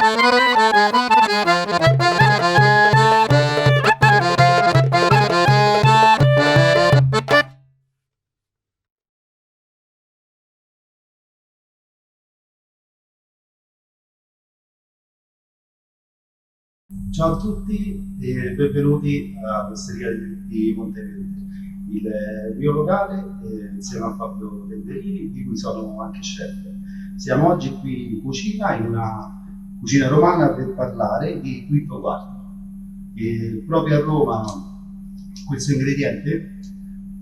Ciao a tutti e benvenuti all'Osteria di Monteverde, il mio locale insieme a Fabio Tenderini, di cui sono anche chef. Siamo oggi qui in cucina, in una cucina romana, per parlare di Guido Quarto. E proprio a Roma questo ingrediente,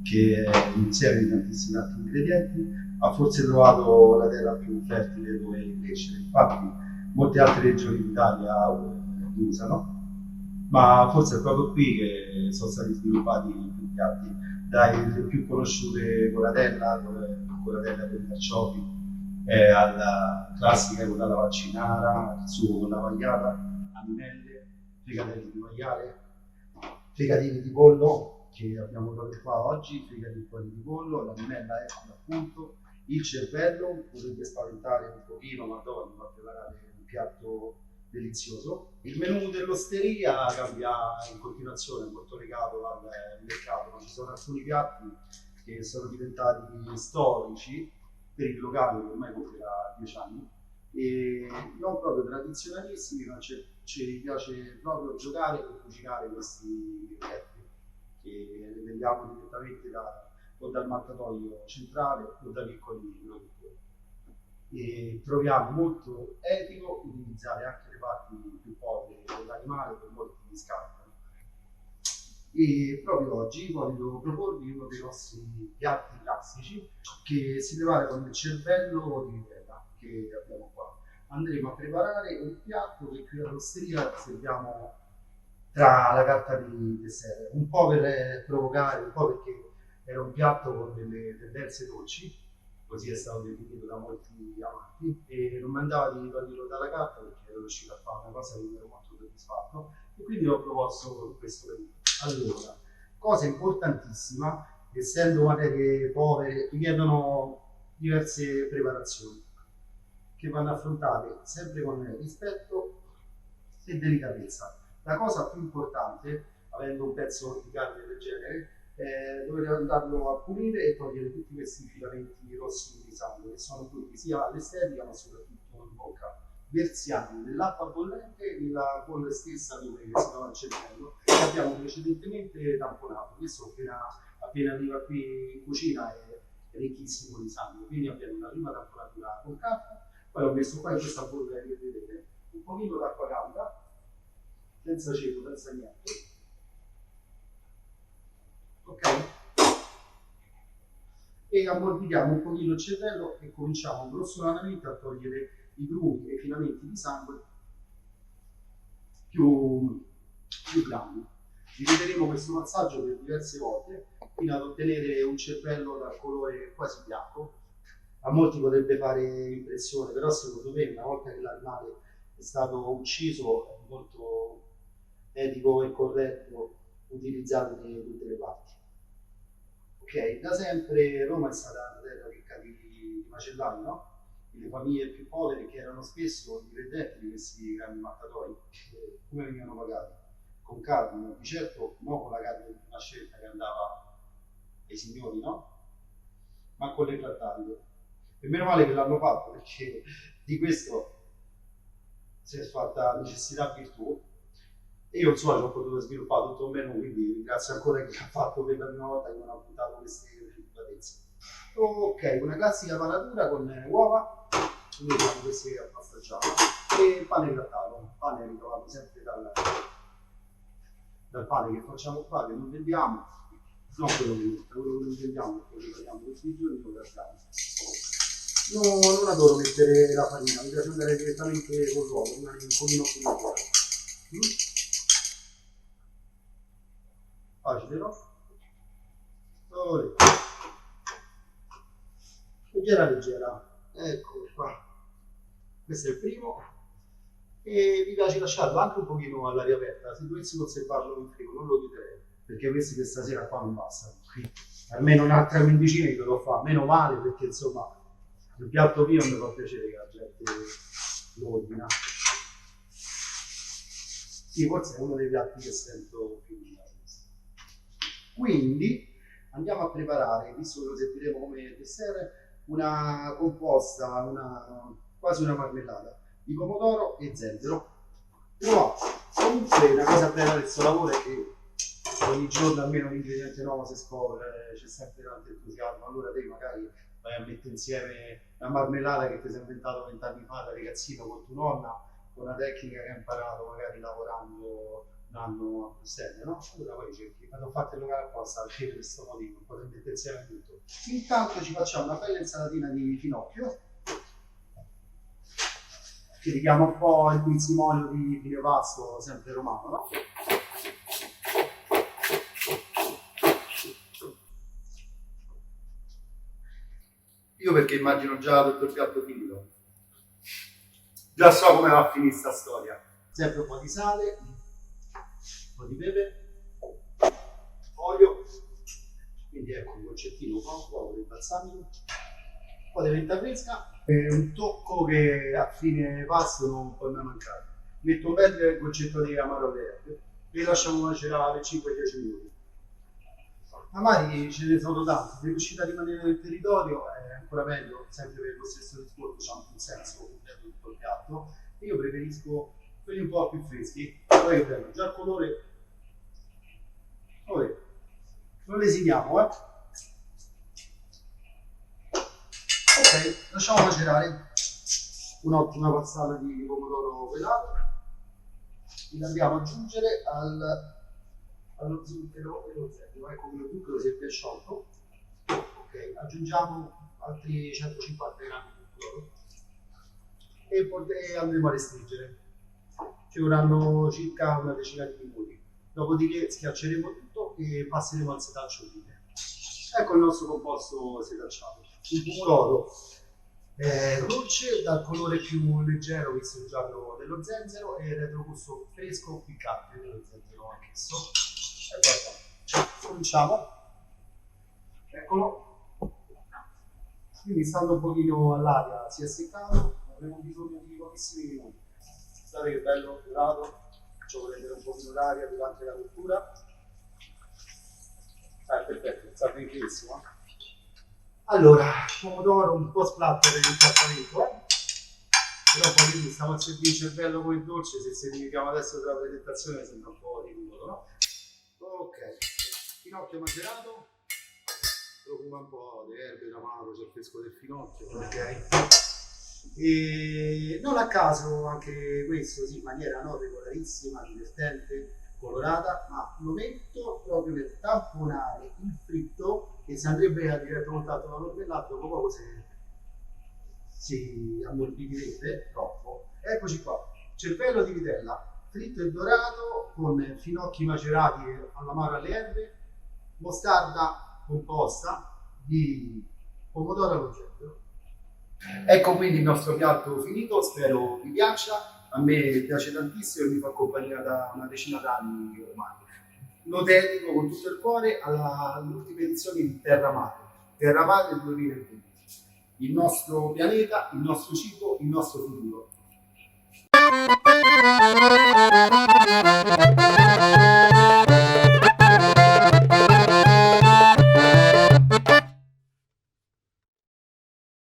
che è un insieme di tantissimi altri ingredienti, ha forse trovato la terra più fertile dove crescere. Infatti molte altre regioni d'Italia li usano, ma forse è proprio qui che sono stati sviluppati più piatti, dai più conosciute Coratella, Coratella con i carciofi, alla classica con la vaccinara, il sugo con la pagliata, animelle, fricatelli di maiale, fegatini di pollo, che abbiamo proprio qua oggi, fegatini di pollo, l'animella è appunto, il cervello, potrebbe spaventare un pochino, ma dopo mi fa preparare un piatto delizioso. Il menù dell'osteria cambia in continuazione, molto legato al mercato, ma ci sono alcuni piatti che sono diventati storici per il locale che ormai compie da 10 anni e non proprio tradizionalissimi, ma ci piace proprio giocare e cucinare questi piatti che li vendiamo direttamente o dal mattatoio centrale o da piccoli produttori. E troviamo molto etico utilizzare anche le parti più povere dell'animale, che molti scartano. E proprio oggi voglio proporvi uno dei nostri piatti classici che si prepara con il cervello di vitella che abbiamo qua. Andremo a preparare un piatto che qui all'osteria serviamo tra la carta di dessert, un po' per provocare, un po' perché era un piatto con delle tendenze dolci, così è stato definito da molti amanti, e non mi andava di toglierlo dalla carta perché ero riuscito a fare una cosa di cui ero molto soddisfatto e quindi ho proposto questo menù. Allora, cosa importantissima, essendo materie povere, richiedono diverse preparazioni che vanno affrontate sempre con rispetto e delicatezza. La cosa più importante, avendo un pezzo di carne del genere, è dover andarlo a pulire e togliere tutti questi filamenti rossi di sangue che sono brutti sia all'estetica ma soprattutto in bocca. Versiamo nell'acqua bollente nella bolla stessa dove si trova il cervello che abbiamo precedentemente tamponato. Questo appena arriva qui in cucina è ricchissimo di sangue, quindi abbiamo una prima tamponatura con carta, poi ho messo qua in questa bolla che vedete un pochino d'acqua calda, senza cibo, senza niente. Ok? E ammorbidiamo un pochino il cervello e cominciamo grossolanamente a togliere i grumi e i filamenti di sangue più grandi. Ripeteremo questo passaggio per diverse volte fino ad ottenere un cervello dal colore quasi bianco. A molti potrebbe fare impressione, però secondo me una volta che l'animale è stato ucciso è molto etico e corretto utilizzarlo da tutte le parti. Ok, da sempre Roma è stata una terra ricca di macellai, no? E le famiglie più povere che erano spesso i credenti di questi grandi mattatoi, come venivano pagati? Con carne, di certo non con la carne di una scelta che andava ai signori, no? Ma con le trattative. E meno male che l'hanno fatto perché di questo si è fatta necessità virtù e io insomma ci ho potuto sviluppare tutto un menù, quindi ringrazio ancora chi ha fatto per la prima volta che non ha puntato queste prelibatezze. Ok, una classica panatura con uova, noi abbiamo queste a pasta gialla e pane grattato, pane ritrovato sempre dal pane che facciamo qua, che non vendiamo, non quello quello che non vendiamo perché lo prendiamo tutti i giorni, lo grattiamo. No, non adoro mettere la farina, mi piace andare direttamente con l'uovo, rimane un pochino più leggero. Facile, no? Leggera leggera, ecco qua. Questo è il primo e mi piace lasciarlo anche un pochino all'aria aperta. Se dovessi conservarlo in frigo non lo chiuderei perché questi questa sera qua non bastano. Almeno un'altra quindicina che dovrò fare, meno male perché insomma il piatto mio mi fa piacere che la gente lo ordina. Sì, forse è uno dei piatti che sento più di questo. Quindi andiamo a preparare, visto che lo serviremo come dessert, una composta, quasi una marmellata di pomodoro e zenzero. Però comunque la cosa bella del suo lavoro è che ogni giorno almeno un ingrediente nuovo si scopre, c'è sempre tanto entusiasmo. Allora te magari vai a mettere insieme la marmellata che ti sei inventato 20 anni fa da ragazzino con tua nonna, con una tecnica che hai imparato magari lavorando un anno a Bruxelles, no? Allora poi cerchi, quando ho fatto il locale apposta, per questo motivo, potete mettere insieme tutto. Intanto ci facciamo una bella insalatina di finocchio, che richiama un po' il pinzimonio di Levasso, sempre romano, no? Io perché immagino già tutto il piatto finito. Già so come va a finire sta storia. Sempre un po' di sale, un po' di pepe, olio, quindi ecco un gocciettino poco di balsamico, un po' di menta fresca e un tocco che a fine pasto non può mai mancare. Metto un bel goccetto di amaro alle erbe e lasciamo macerare per 5-10 minuti. Amari ce ne sono tanti, se riuscite a rimanere nel territorio è ancora meglio, sempre per lo stesso discorso, c'è anche un senso completo tutto il piatto. Io preferisco quelli un po' più freschi, poi che bello, già il colore. Ora, lo lesiniamo, Ok, lasciamo macerare un'ottima passata di pomodoro pelato e andiamo ad aggiungere allo zucchero e lo zenzero. Ecco che lo zucchero si è sciolto. Ok, aggiungiamo altri 150 grammi di pomodoro e andremo a restringere. Ci vorranno circa una decina di minuti. Dopodiché schiacceremo tutto e passeremo al setaccio fine. Ecco il nostro composto setacciato. Un pomodoro dolce dal colore più leggero, visto il giallo dello zenzero, e il retrogusto fresco piccante dello zenzero anch'esso. E poi cominciamo. Eccolo. Quindi stando un pochino all'aria si è seccato, avremo bisogno di pochissimi minuti. Guardate che bello dorato, faccio prendere un pochino d'aria durante la cottura. Perfetto, sta benissimo. Allora, pomodoro un po' splatter nel trattamento, però poi mi stiamo a servire il cervello come dolce, se semplifichiamo adesso della presentazione sembra un po' ridicolo, no? Ok, finocchio macerato, profuma un po' di erbe d'amaro, c'è il fresco del finocchio, ok? E non a caso anche questo, sì, in maniera non regolarissima, divertente, colorata, ma lo metto proprio per tamponare il fritto che si andrebbe a diretto contatto con la marmellata, dopo poco si ammorbidirebbe troppo. Eccoci qua, cervello di vitella fritto e dorato con finocchi macerati all'amaro alle erbe, mostarda composta di pomodoro allo zenzero. Ecco quindi il nostro piatto finito, spero vi piaccia. A me piace tantissimo e mi fa compagnia da una decina d'anni ormai. Lo dedico con tutto il cuore all'ultima edizione di Terra Madre 2020. Il nostro pianeta, il nostro cibo, il nostro futuro.